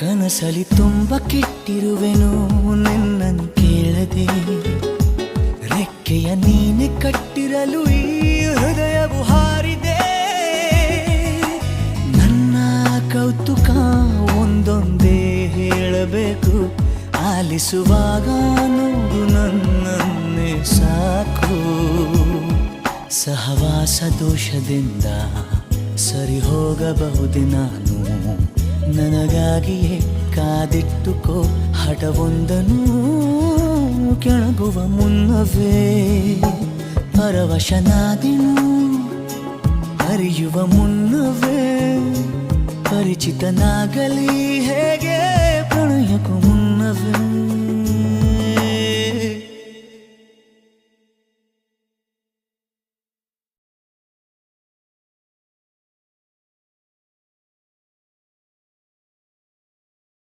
ಕನಸಲಿ ತುಂಬ ಕೆಟ್ಟಿರುವೆನು ನಿನ್ನನ್ನು ಕೇಳದೆ, ರೆಕ್ಕೆಯ ನೀನೆ ಕಟ್ಟಿರಲು ಈ ಹೃದಯವು ಹಾರಿದೆ. ನನ್ನ ಕೌತುಕ ಒಂದೊಂದೇ ಹೇಳಬೇಕು, ಆಲಿಸುವಾಗ ನೋಡು ನನ್ನನ್ನೇ ಸಾಕು. ಸಹವಾಸ ದೋಷದಿಂದ ಸರಿ ಹೋಗಬಹುದೇ ನಾನು, ನನಗಾಗಿಯೇ ಕಾದಿಟ್ಟುಕೋ ಹಠವೊಂದನು. ಕೆಳಗುವ ಮುನ್ನವೇ ಪರವಶನಾದೆನು, ಅರಿಯುವ ಮುನ್ನವೇ ಪರಿಚಿತನಾಗಲಿ ಹೇಗೆ ಪ್ರಣಯಕ್ಕೂ ಮುನ್ನವೇ.